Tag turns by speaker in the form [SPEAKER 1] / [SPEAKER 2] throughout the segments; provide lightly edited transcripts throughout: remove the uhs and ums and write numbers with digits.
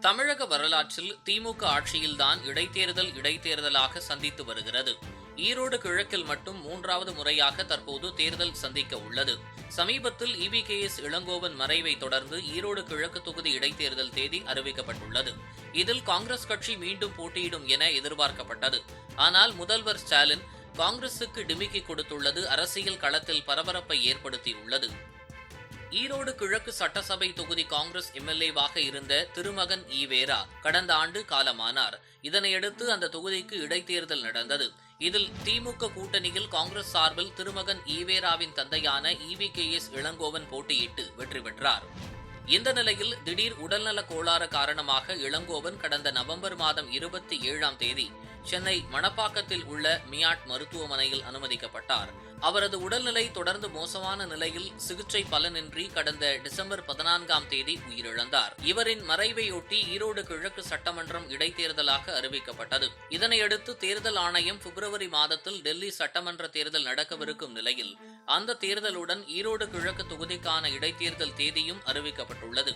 [SPEAKER 1] தமிழக வரலாற்றில் திமுக ஆட்சியில்தான் இடைத்தேர்தலாக சந்தித்து வருகிறது. ஈரோடு கிழக்கில் மட்டும் 3வது முறையாக தற்போது தேர்தல் சந்திக்க உள்ளது. சமீபத்தில் EVKS இளங்கோவன் மறைவை தொடர்ந்து ஈரோடு கிழக்கு தொகுதி இடைத்தேர்தல் தேதி அறிவிக்கப்பட்டுள்ளது. இதில் காங்கிரஸ் கட்சி மீண்டும் போட்டியிடும் என எதிர்பார்க்கப்பட்டது. ஆனால் முதல்வர் ஸ்டாலின் காங்கிரசுக்கு டிமிக்கி கொடுத்துள்ளது அரசியல் களத்தில் பரபரப்பை ஏற்படுத்தியுள்ளது. ஈரோடு கிழக்கு சட்டசபை தொகுதி காங்கிரஸ் MLAவாக இருந்த திருமகன் ஈவேரா கடந்த ஆண்டு காலமானார். இதனையடுத்து அந்த தொகுதிக்கு இடைத்தேர்தல் நடந்தது. இதில் திமுக கூட்டணியில் காங்கிரஸ் சார்பில் திருமகன் ஈவேராவின் தந்தையான EVKS இளங்கோவன் போட்டியிட்டு வெற்றி பெற்றார். இந்த நிலையில் திடீர் உடல்நல கோளாறு காரணமாக இளங்கோவன் கடந்த நவம்பர் மாதம் 27ஆம் தேதி சென்னை மணப்பாக்கத்தில் உள்ள மியாட் மருத்துவமனையில் அனுமதிக்கப்பட்டார். அவரது உடல்நிலை தொடர்ந்து மோசமான நிலையில் சிகிச்சை பலனின்றி கடந்த டிசம்பர் 14ஆம் தேதி உயிரிழந்தார். இவரின் மறைவையொட்டி ஈரோடு கிழக்கு சட்டமன்றம் இடைத்தேர்தலாக அறிவிக்கப்பட்டது. இதனையடுத்து தேர்தல் ஆணையம் பிப்ரவரி மாதத்தில் டெல்லி சட்டமன்ற தேர்தல் நடக்கவிருக்கும் நிலையில் அந்த தேர்தலுடன் ஈரோடு கிழக்கு தொகுதிக்கான இடைத்தேர்தல் தேதியும் அறிவிக்கப்பட்டுள்ளது.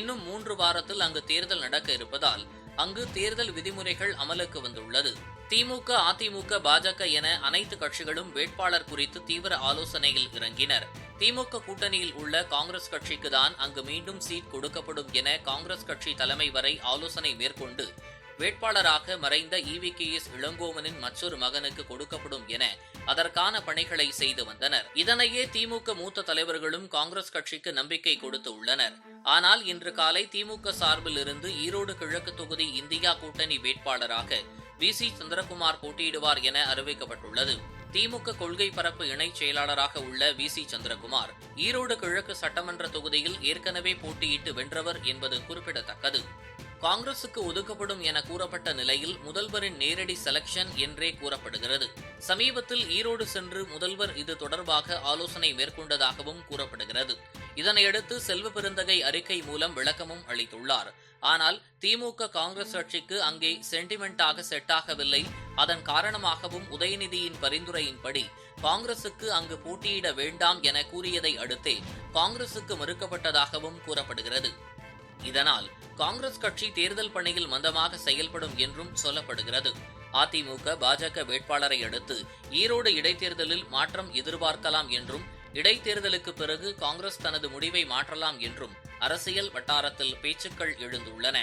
[SPEAKER 1] இன்னும் 3 வாரத்தில் அங்கு தேர்தல் நடக்க இருப்பதால் அங்கு தேர்தல் விதிமுறைகள் அமலுக்கு வந்துள்ளது. திமுக, அதிமுக, பாஜக என அனைத்து கட்சிகளும் வேட்பாளர் குறித்து தீவிர ஆலோசனையில் இறங்கினர். திமுக கூட்டணியில் உள்ள காங்கிரஸ் கட்சிக்கு தான் அங்கு மீண்டும் சீட் கொடுக்கப்படும் என காங்கிரஸ் கட்சி தலைமை வரை ஆலோசனை மேற்கொண்டு வேட்பாளராக மறைந்த EVKS இளங்கோவனின் மற்றொரு மகனுக்கு கொடுக்கப்படும் என அதற்கான பணிகளை செய்து வந்தனர். இதனையே திமுக மூத்த தலைவர்களும் காங்கிரஸ் கட்சிக்கு நம்பிக்கை கொடுத்து உள்ளனர். ஆனால் இன்று காலை திமுக சார்பில் இருந்து ஈரோடு கிழக்கு தொகுதி இந்தியா கூட்டணி வேட்பாளராக VC சந்திரகுமார் போட்டியிடுவார் என அறிவிக்கப்பட்டுள்ளது. திமுக கொள்கை பரப்பு இணைச் செயலாளராக உள்ள VC சந்திரகுமார் ஈரோடு கிழக்கு சட்டமன்ற தொகுதியில் ஏற்கனவே போட்டியிட்டு வென்றவர் என்பது குறிப்பிடத்தக்கது. காங்கிரசுக்கு ஒதுக்கப்படும் என கூறப்பட்ட நிலையில் முதல்வரின் நேரடி செலக்ஷன் என்றே கூறப்படுகிறது. சமீபத்தில் ஈரோடு சென்று முதல்வர் இது தொடர்பாக ஆலோசனை மேற்கொண்டதாகவும் கூறப்படுகிறது. இதனையடுத்து செல்வ பெருந்தகை அறிக்கை மூலம் விளக்கமும் அளித்துள்ளார். ஆனால் திமுக காங்கிரஸ் கட்சிக்கு அங்கே சென்டிமெண்டாக செட் ஆகவில்லை. அதன் காரணமாகவும் உதயநிதியின் பரிந்துரையின்படி காங்கிரசுக்கு அங்கு போட்டியிட வேண்டாம் என கூறியதை அடுத்தே காங்கிரசுக்கு மறுக்கப்பட்டதாகவும் கூறப்படுகிறது. இதனால் காங்கிரஸ் கட்சி தேர்தல் பணியில் மந்தமாக செயல்படும் என்றும் சொல்லப்படுகிறது. அதிமுக, பாஜக வேட்பாளரை அடுத்து ஈரோடு இடைத்தேர்தலில் மாற்றம் எதிர்பார்க்கலாம் என்றும் இடைத்தேர்தலுக்கு பிறகு காங்கிரஸ் தனது முடிவை மாற்றலாம் என்றும் அரசியல் வட்டாரத்தில் பேச்சுக்கள் எழுந்துள்ளன.